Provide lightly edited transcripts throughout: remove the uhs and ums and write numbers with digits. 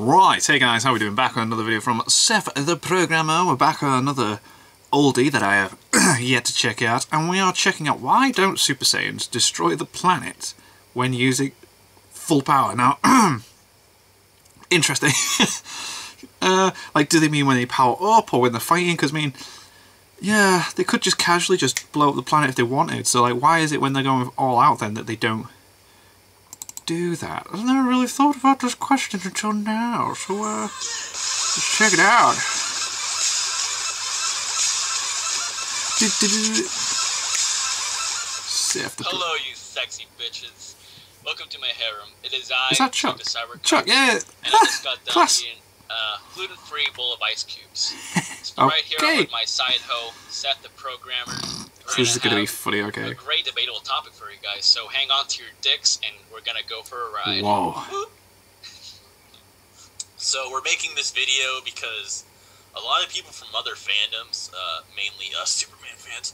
Right, hey guys, how are we doing? Back on another video from Seth the Programmer. We're back on another oldie that I have yet to check out, and we are checking out why don't Super Saiyans destroy the planet when using full power. Now, interesting. Like, do they mean when they power up or when they're fighting? Because, I mean, yeah, they could just casually just blow up the planet if they wanted. So, like, why is it when they're going all out then that they don't do that? I've never really thought about this question until now, so let's check it out. Hello, you sexy bitches. Welcome to my harem. It is I, Is that Chuck? Chuck, yeah. And I just got done eating a gluten-free bowl of ice cubes. So right here with my side hoe, Seth the Programmer. This is going to be funny, okay. A great debatable topic for you guys, so hang on to your dicks and we're going to go for a ride. Whoa. So we're making this video because a lot of people from other fandoms, mainly us Superman fans,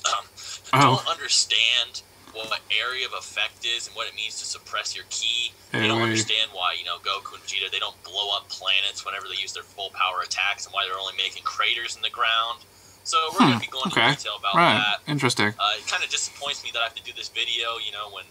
don't understand what area of effect is and what it means to suppress your ki. They don't understand why, you know, Goku and Vegeta, they don't blow up planets whenever they use their full power attacks, and why they're only making craters in the ground. So we're going to be going into detail about that. Interesting. It kind of disappoints me that I have to do this video, you know, when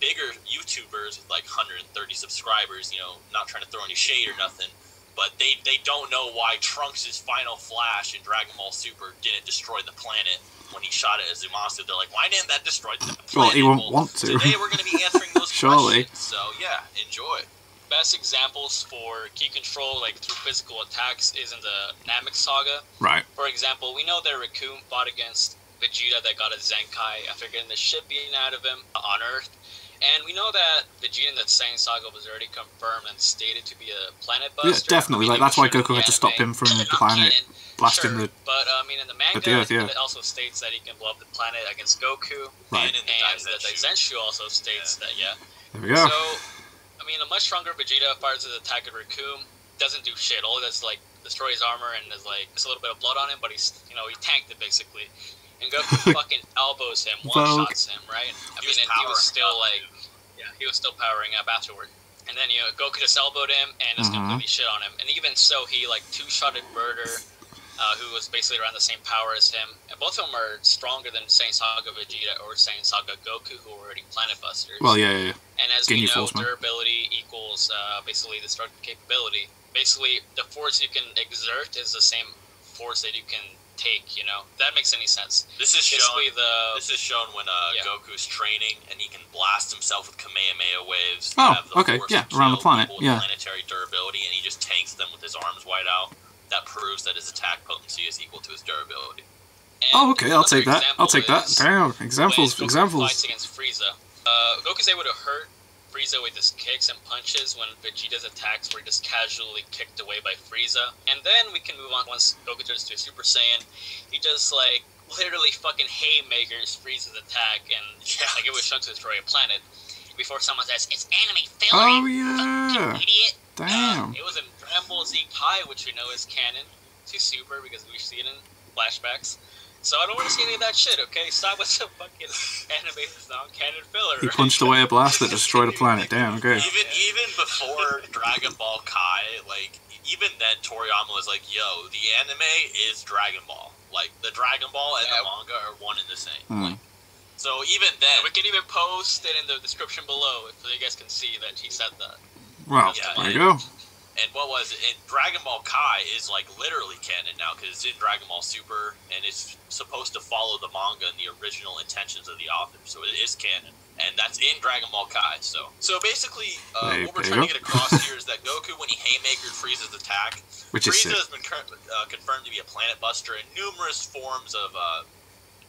bigger YouTubers with like 130 subscribers, you know, not trying to throw any shade or nothing, but they don't know why Trunks' final flash in Dragon Ball Super didn't destroy the planet when he shot it at Zamasu. They're like, why didn't that destroy the planet? Well, he won't want to. Today we're going to be answering those Surely. questions. So yeah, enjoy. Best examples for ki control, like through physical attacks, is in the Namek Saga. Right. For example, we know that Raccoon fought against Vegeta that got a Zenkai after getting the shit beaten out of him on Earth. And we know that Vegeta in the Saiyan Saga was already confirmed and stated to be a planet buster. Yeah, definitely. Like, that's why Goku had to stop him from the planet blasting the... But, I mean, in the manga, it also states that he can blow up the planet against Goku. Right. And the Daizenshu also states that, There we go. So, I mean, a much stronger Vegeta fires his attack at Raccoon. Doesn't do shit. All it does is, like, destroy his armor and there's, like, just a little bit of blood on him, but he's, you know, he tanked it, basically. And Goku fucking elbows him, one-shots him, right? I mean, and he was still, like... Yeah, he was still powering up afterward. And then, you know, Goku just elbowed him and just completely shit on him. And even so, he, like, two-shotted Murder, who was basically around the same power as him. And both of them are stronger than Saiyan Saga Vegeta or Saiyan Saga Goku, who were already planet busters. Well, yeah. And as we know, durability equals basically destructive capability. Basically, the force you can exert is the same force that you can take, you know. If that makes any sense. This is shown when Goku's training and he can blast himself with Kamehameha waves. Around the planet. Planetary durability, and he just tanks them with his arms wide out. That proves that his attack potency is equal to his durability. And I'll take that. Damn, examples. Fights against Frieza. Goku's able to hurt Frieza with his kicks and punches when Vegeta's attacks were just casually kicked away by Frieza. And then we can move on once Goku turns to a Super Saiyan. He just, like, literally fucking haymakers Frieza's attack, and like it was shown to destroy a planet. Before someone says, it's anime filler, fucking idiot. Damn. It was in Dragon Ball Z Kai, which we know is canon to Super because we've seen it in flashbacks. So I don't want to see any of that shit, okay? Stop with some fucking anime non-canon filler. He punched away a blast that destroyed a planet. Damn, okay. Even before Dragon Ball Kai, like, even then Toriyama was like, yo, the anime is Dragon Ball. Like, the Dragon Ball and the manga are one and the same. Like, so even then... We can even post it in the description below if you guys can see that he said that. Well, there you go. And what was it? And Dragon Ball Kai is, like, literally canon now, because it's in Dragon Ball Super, and it's supposed to follow the manga and the original intentions of the author. So it is canon. And that's in Dragon Ball Kai. So basically, what we're trying to get across here is that Goku, when he haymakered Frieza's attack, Frieza has been confirmed to be a planet buster in numerous forms of...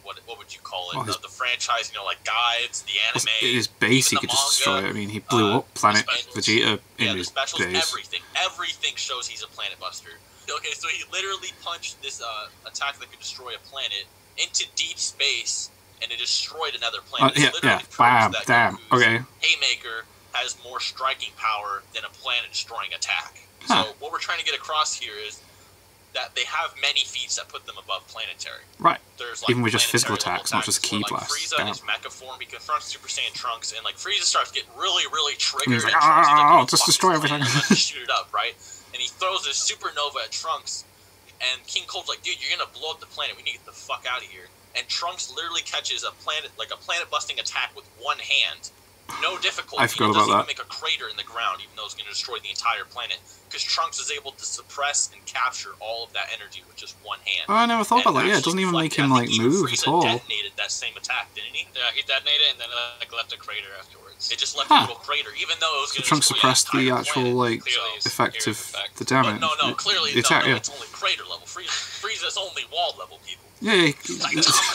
what would you call it? The franchise, you know, like guides, the anime. It is base he could just destroy it. I mean, he blew up Planet Vegeta in his specials, days. Everything shows he's a planet buster. Okay, so he literally punched this attack that could destroy a planet into deep space, and it destroyed another planet. Bam, damn. Okay. Haymaker has more striking power than a planet-destroying attack. So what we're trying to get across here is that they have many feats that put them above planetary. Right. There's, like, even with just physical attacks, not just ki blasts. Frieza in his mecha form, he confronts Super Saiyan Trunks, and, like, Frieza starts getting really, really triggered. He's like, just destroy everything. Shoot it up, right? and he throws a supernova at Trunks. And King Cold's like, dude, you're gonna blow up the planet. We need to get the fuck out of here. And Trunks literally catches a planet-busting attack with one hand. No difficulty. I forgot about that. It doesn't even make a crater in the ground, even though it's going to destroy the entire planet. Because Trunks is able to suppress and capture all of that energy with just one hand. Oh, I never thought about that. Yeah, it doesn't even make him like move at all. He detonated that same attack, didn't he? Yeah, he detonated and then left a crater afterwards. It just left a little crater, even though it was going to Trunks suppressed the actual effect of the damage. No, clearly the attack, it's only crater level. Frieza's only wall level, people. Yeah.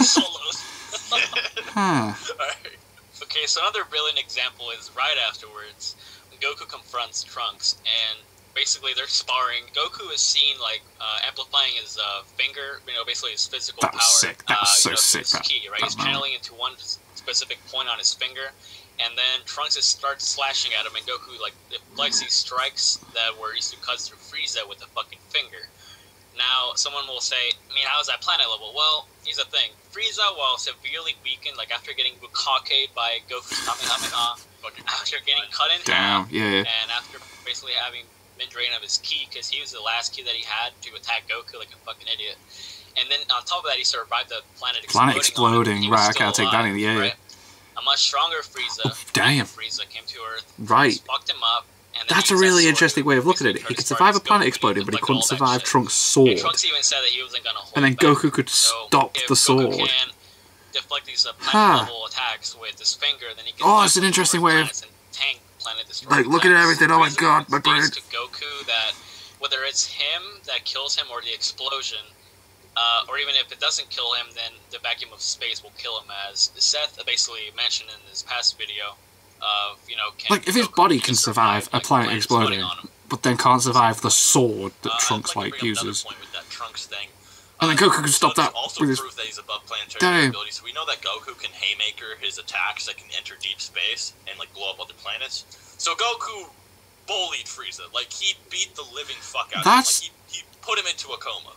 Solos. Alright. Okay, so another brilliant example is right afterwards, when Goku confronts Trunks, and basically they're sparring. Goku is seen like amplifying his finger, basically his physical power. That was sick. That was so sick. His ki, right? He's channeling into one specific point on his finger, and then Trunks starts slashing at him, and Goku deflects these strikes that were used to cut through Frieza with a fucking finger. Now, someone will say, how is that planet level? Well, here's the thing. Frieza, while severely weakened, like after getting Bukake by Goku's Kamehameha, after getting cut in half, and after basically having been drained of his ki, because he was the last ki that he had to attack Goku like a fucking idiot. And then on top of that, he survived the planet exploding. Right, I can't take that in. Yeah. Right? A much stronger Frieza. Frieza came to Earth. Right. Fucked him up. That's a really interesting way of looking at it. He could survive a planet exploding, but he couldn't survive Trunks' sword. And Trunks even said that he wasn't gonna hold and then Goku could stop the sword. Goku can deflect these planet-level attacks with his finger, then he can it's an interesting way of tank planet-destroying look at everything. Oh my god, my brain. To Goku that whether it's him that kills him or the explosion, or even if it doesn't kill him, then the vacuum of space will kill him, as Seth basically mentioned in his past video. If his body can survive a planet exploding, but then can't survive the sword that Trunks uses, and then Goku can stop that with his proof that he's above planetary ability. So we know that Goku can haymaker his attacks that can enter deep space and blow up other planets. So Goku bullied Frieza, he beat the living fuck out of him. He put him into a coma.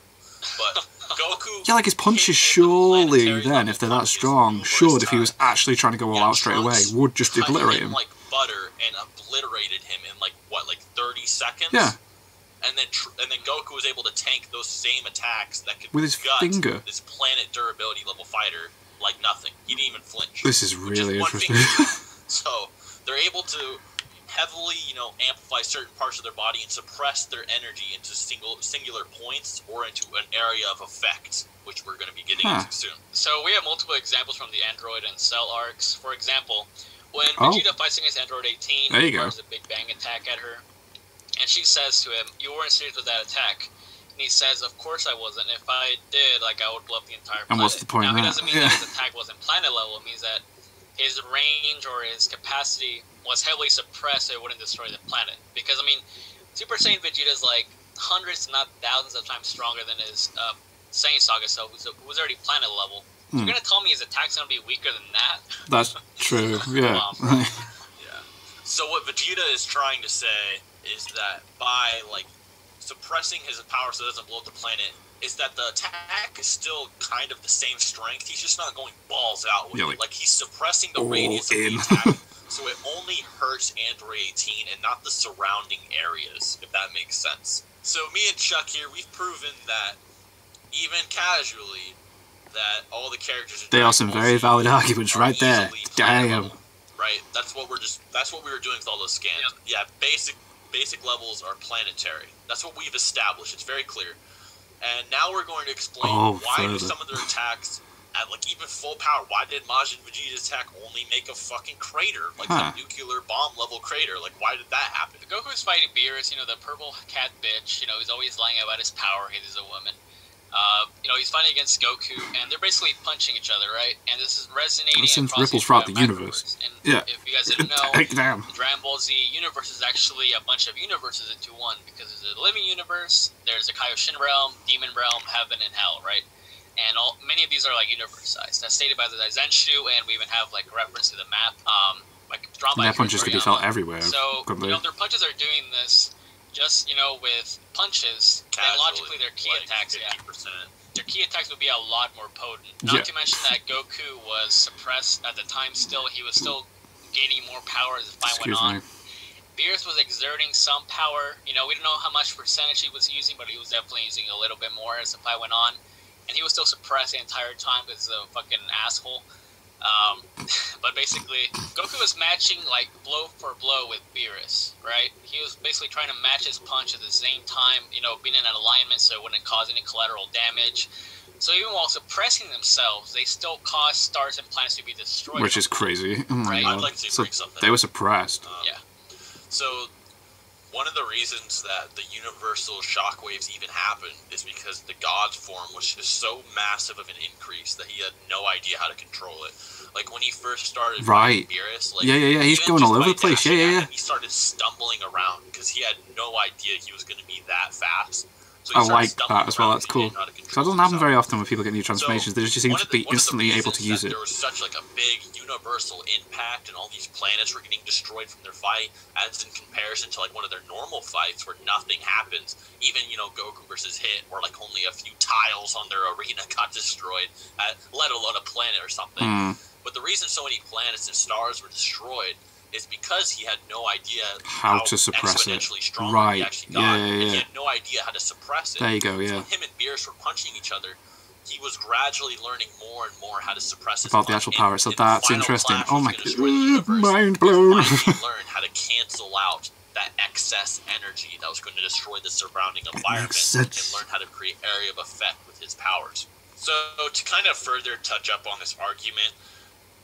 But Goku... his punches surely then, if they're that strong, should, if he was actually trying to go all out straight away, would just obliterate him. Like butter and obliterated him in 30 seconds? Yeah. And then Goku was able to tank those same attacks that could with his finger. This planet durability level fighter like nothing. He didn't even flinch. This is really interesting. So they're able to heavily, amplify certain parts of their body and suppress their energy into singular points or into an area of effect, which we're going to be getting into soon. So we have multiple examples from the Android and Cell arcs. For example, when Vegeta fights against Android 18, he fires a Big Bang attack at her, and she says to him, "You weren't serious with that attack." And he says, "Of course I wasn't. If I did, I would blow up the entire planet." And what's the point now, of that? It doesn't mean that his attack wasn't planet level. It means that his range or his capacity was heavily suppressed so it wouldn't destroy the planet. Because, Super Saiyan Vegeta is hundreds, not thousands of times stronger than his Saiyan Saga self, who was already planet level. So you're going to tell me his attack's going to be weaker than that? That's true, yeah. Yeah. So what Vegeta is trying to say is that by, suppressing his power so it doesn't blow up the planet, is that the attack is still kind of the same strength. He's just not going balls out with it. He's suppressing the radius of the attack, so it only hurts Android 18 and not the surrounding areas, if that makes sense. So me and Chuck here, we've proven that, even casually, that all the characters... They are some very valid arguments right there. Damn. Right? That's what we were doing with all those scans. Yeah, basic levels are planetary. That's what we've established. It's very clear. And now we're going to explain why do some of their attacks at even full power? Why did Majin Vegeta's attack only make a fucking crater, a nuclear bomb level crater? Why did that happen? Goku's fighting Beerus, the purple cat bitch. He's always lying about his power. He's a woman. He's fighting against Goku, and they're basically punching each other, right? And this is resonating across ripples throughout the universe. And if you guys didn't know, the Dragon Ball Z universe is actually a bunch of universes into one, because there's a living universe, there's a Kaioshin realm, demon realm, heaven, and hell, right? And many of these are universe-sized. That's stated by the Daizenshu, and we even have a reference to the map, drawn by. Their punches could be felt everywhere. So their punches are doing this. Just, with punches, and logically their key attacks, 50%. Their key attacks would be a lot more potent. Not to mention that Goku was suppressed at the time still. He was still gaining more power as the fight went on. Beerus was exerting some power. You know, we don't know how much percentage he was using, but he was definitely using a little bit more as the fight went on. And he was still suppressed the entire time because he's a fucking asshole. But basically, Goku was matching, like, blow for blow with Beerus, right? He was basically trying to match his punch at the same time, you know, being in an alignment so it wouldn't cause any collateral damage. So even while suppressing themselves, they still caused stars and planets to be destroyed. Which is crazy. Oh my god. I'd like to bring something. They were suppressed. Yeah. So, one of the reasons that the universal shockwaves even happened is because the God's form was just so massive of an increase that he had no idea how to control it. Like, when he first started fighting Beerus, like, yeah, he's going all over the place, yeah. He started stumbling around because he had no idea he was going to be that fast. So I like that as well, that's cool. So it doesn't happen very often when people get new transformations, they just seem to be instantly able to use it. There was such like a big universal impact and all these planets were getting destroyed from their fight, as in comparison to like one of their normal fights where nothing happens. Even, you know, Goku versus Hit, where like only a few tiles on their arena got destroyed, let alone a planet or something. But the reason so many planets and stars were destroyed is because he had no idea how to suppress it. Strong right. he actually got. And he had no idea how to suppress it. There you go, yeah. So when him and Beerus were punching each other, he was gradually learning more and more how to suppress his about the actual power. So that's interesting. Oh my god, mind He blown. finally learned how to cancel out that excess energy that was going to destroy the surrounding environment and learn how to create area of effect with his powers. So to kind of further touch up on this argument,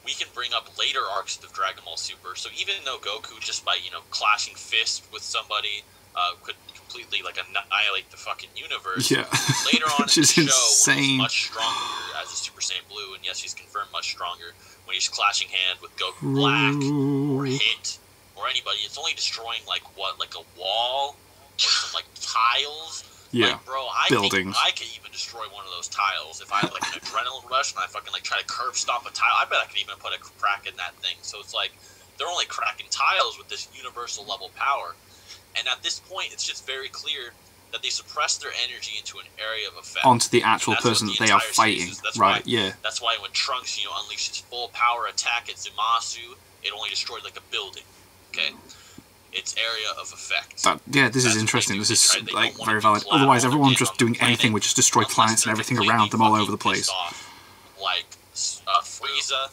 we can bring up later arcs of Dragon Ball Super. So even though Goku, just by, you know, clashing fists with somebody, could completely, like, annihilate the fucking universe, later on in the show, when he's much stronger as a Super Saiyan Blue, and yes, he's confirmed much stronger, when he's clashing hand with Goku Black, or Hit, or anybody, it's only destroying, like, what, like a wall, or some, like, tiles? Yeah, like, bro, I buildings. think I could even destroy one of those tiles if I had like an adrenaline rush and I fucking like try to curb stomp a tile. I bet I could even put a crack in that thing. So it's like they're only cracking tiles with this universal level power. And at this point, it's just very clear that they suppress their energy into an area of effect onto the actual person that they are fighting. Right? That's why when Trunks, you know, unleashed his full power attack at Zamasu, it only destroyed like a building. Okay. Its area of effect. This is interesting. This is like very valid. Otherwise, everyone just doing anything would just destroy planets and everything around them all over the place. Like Frieza,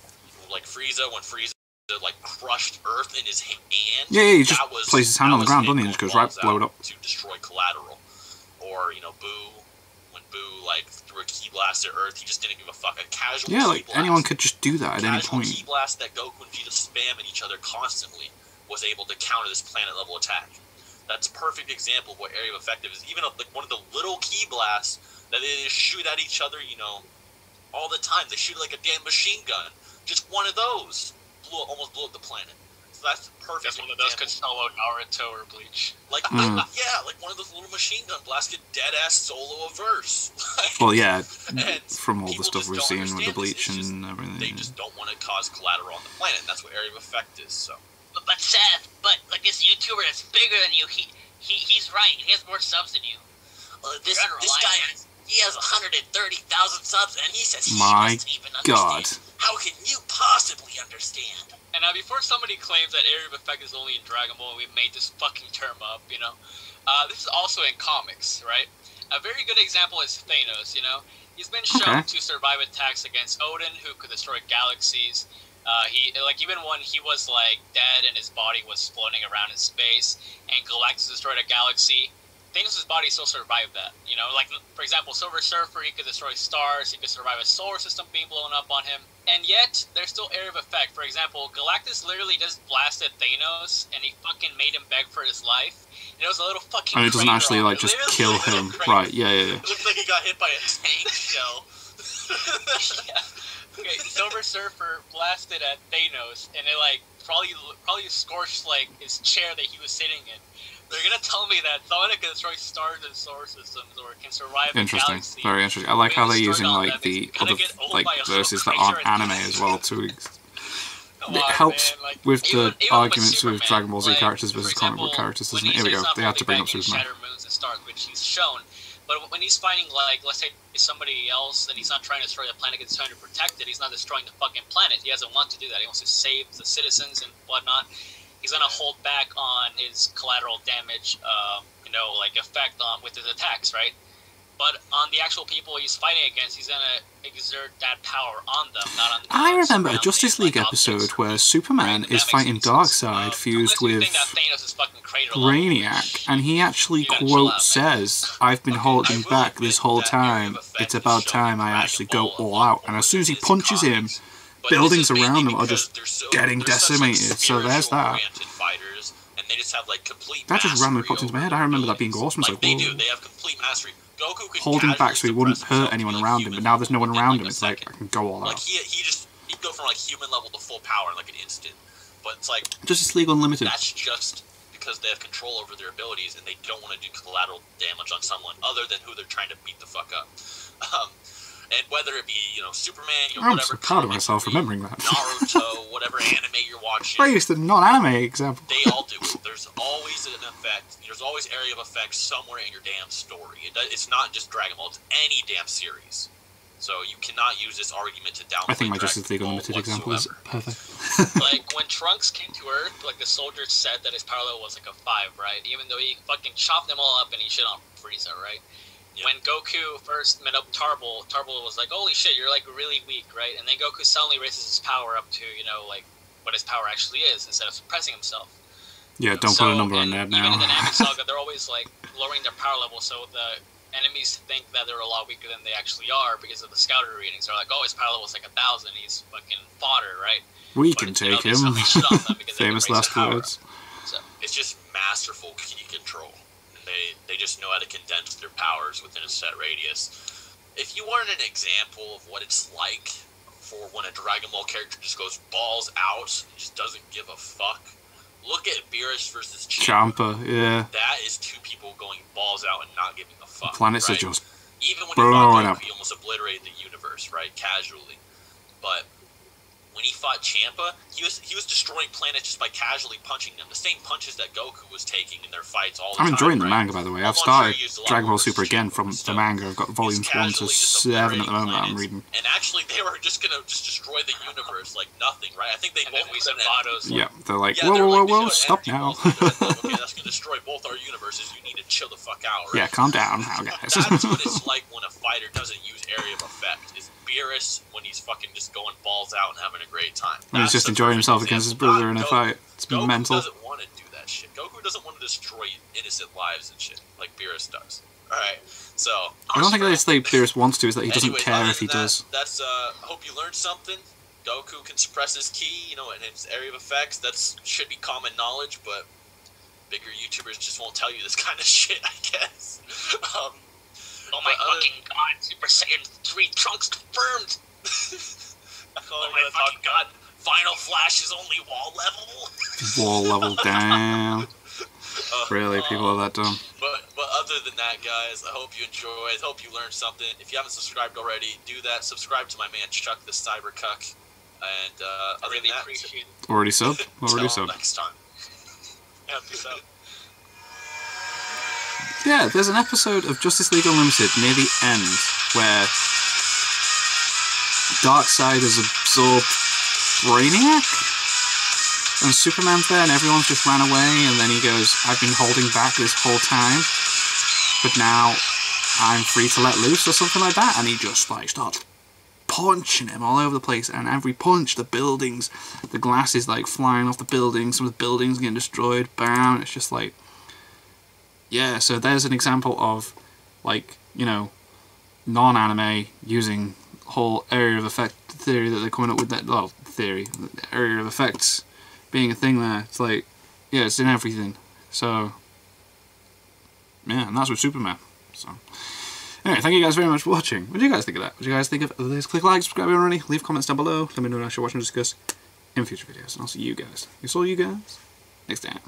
when Frieza like crushed Earth in his hand. Yeah, he just places his hand on the ground, doesn't he? And just goes right, blow it up to destroy collateral. Or you know, Boo, when Boo like threw a ki blast at Earth, he just didn't give a fuck. A casual like anyone could just do that at any point. Ki blast that Goku and Vegeta spam at each other constantly was able to counter this planet-level attack. That's a perfect example of what area of effective is. Even like one of the little ki blasts that they just shoot at each other, you know, all the time. They shoot like a damn machine gun. Just one of those almost blew up the planet. So that's perfect. That's one of those could solo Naruto or Bleach. Like like one of those little machine gun blasts could dead-ass solo a verse. Well, yeah, from all the stuff we've seen with the Bleach and everything. They just don't want to cause collateral on the planet. And that's what area of effect is, so. But Seth, like this YouTuber that's bigger than you, he's right. He has more subs than you. This guy, he has 130,000 subs, and he says he My doesn't even understand. God. How can you possibly understand? And now, before somebody claims that area of effect is only in Dragon Ball, and we made this fucking term up, you know, this is also in comics, right? A very good example is Thanos. You know, he's been shown to survive attacks against Odin, who could destroy galaxies. Even when he was like dead and his body was floating around in space and Galactus destroyed a galaxy, Thanos' body still survived that. You know, like for example, Silver Surfer, he could destroy stars, he could survive a solar system being blown up on him, and yet there's still area of effect. For example, Galactus literally just blasted Thanos and he fucking made him beg for his life. And it was a little fucking. And it doesn't actually like just kill him, right? Yeah. It looks like he got hit by a tank shell. Yeah. Okay, Silver Surfer blasted at Thanos, and it like probably scorched like his chair that he was sitting in. They're gonna tell me that Sonic can destroy stars and solar systems, or can survive a galaxy. Very interesting. I like how they're using like the other like verses that aren't anime as well to. It helps with the arguments with Dragon Ball Z characters versus comic book characters, doesn't it? Here we go. They had to bring up Superman. Shattered moons and stars, which he's shown. But when he's fighting, like, let's say somebody else, and he's not trying to destroy the planet, he's trying to protect it, he's not destroying the fucking planet. He doesn't want to do that. He wants to save the citizens and whatnot. he's gonna hold back on his collateral damage, effect on with his attacks, right? But on the actual people he's fighting against, he's gonna exert that power on them, not on the I remember a surrounding, Justice League episode objects. where Superman Right, is that makes fighting sense. Darkseid fused Unless you with think that Thanos is fucking crater level, Brainiac, which and he actually you gotta chill quote out, man. says, "I've been Okay, holding I will back admit this whole that area time. of effect It's is about shown time in I Dragon actually go Ball all a lot out." And more as soon as he than its punches him, comics. But this buildings is mainly around him are because just getting they're such, decimated. So there's that. spiritual-oriented fighters, and they just have like complete That just randomly mastery popped into my over head. their I remember that being abilities. awesome. It's like, they whoa. do. They have complete mastery. Goku could Holding back so he wouldn't casually hurt suppress anyone himself around to him, be but now there's no one human around level him. in It's a like, I second. can go all Like out. he'd go from like human level to full power in like an instant. But it's like Justice League Unlimited. that's just because they have control over their abilities and they don't want to do collateral damage on someone other than who they're trying to beat the fuck up. And whether it be, Superman, I'm whatever so proud of comic myself you read, remembering that. Naruto, whatever anime you're watching, Greatest non-anime example. they all do it. There's always an effect. There's always area of effect somewhere in your damn story. It's not just Dragon Ball. It's any damn series. So you cannot use this argument to downplay I think my Dragon Justice League Ball Unlimited example is whatsoever. perfect. Like, when Trunks came to Earth, like, the soldiers said that his power level was like a 5, right? Even though he fucking chopped them all up and he shit on Frieza, right? Yeah. When Goku first met up Tarbell was like, holy shit, you're, like, really weak, right? And then Goku suddenly raises his power up to, what his power actually is, instead of suppressing himself. Yeah, don't put a number on that Even in the now. Namek Saga, they're always, like, lowering their power level, so the enemies think that they're a lot weaker than they actually are because of the scouter readings. They're like, oh, his power level's like 1,000, he's fucking fodder, right? We But, can you know, take they him. suddenly shit on them because they can Famous raise last their power words. up. So, It's just masterful key control. And they just know how to condense their powers within a set radius. If you wanted an example of what it's like for when a Dragon Ball character just goes balls out and just doesn't give a fuck, look at Beerus versus Champa. Champa, yeah. That is two people going balls out and not giving a fuck. Planets right? are just Even when he blowing fought up. Goku, he almost obliterated the universe, right? Casually. But when he fought Champa, he was destroying planets just by casually punching them. The same punches that Goku was taking in their fights all the time. I'm enjoying the right? manga, by the way. I've Although I'm sure started he used a lot Dragon more Ball Super versus again Champa, from but the still. manga. I've got volumes 1 to Casually just 7 at the obliterating moment that I'm planets. reading. And actually, they were just gonna destroy the universe like nothing, right? I think they and both then we put said an Vados. Yeah, they're like, Yeah, whoa, they're whoa, like, whoa, whoa, they stop shot energy now. balls into it. Okay, that's gonna destroy both our universes. You need to chill the fuck out, right? Yeah, calm down now, guys. That's what it's like when a fighter doesn't use area of effect. Is Beerus when he's fucking just going balls out and having a great time. And he's That's just the enjoying perfect himself against his example. brother in a Not fight. It's Goku mental. doesn't want to do that shit. Goku doesn't want to destroy innocent lives and shit like Beerus does. Alright, so... I don't think that it's like Beerus wants to, is that he doesn't Anyways, care other if he than that, does. That's, I hope you learned something. Goku can suppress his ki, in his area of effects. That should be common knowledge, but bigger YouTubers just won't tell you this kind of shit, I guess. Oh my fucking god, Super Saiyan 3 Trunks confirmed! Oh my fucking god, Final Flash is only wall level? Wall level down. Really, people are that dumb. But other than that, guys, I hope you enjoyed. I hope you learned something. If you haven't subscribed already, do that. Subscribe to my man Chuck the Cybercuck. And I other really than that, appreciate it. Already subbed? Already till subbed. next time. Yeah, peace out. Yeah, there's an episode of Justice League Unlimited near the end where Darkseid has absorbed Brainiac, and Superman's there, and everyone's just ran away, and then he goes, I've been holding back this whole time, but now I'm free to let loose, or something like that, and he just like starts punching him all over the place, and every punch, the buildings, the glass is like flying off the buildings, some of the buildings getting destroyed, bam, it's just like, yeah, so there's an example of, like, non-anime using whole area of effect theory that they're coming up with, that, well, theory, area of effects being a thing there. It's like, yeah, it's in everything. So, yeah, and that's with Superman. So, anyway, thank you guys very much for watching. What do you guys think of that? What do you guys think of this? Click like, subscribe if you already, leave comments down below, let me know what I should watch and discuss in future videos, and I'll see you guys. You saw you guys next time.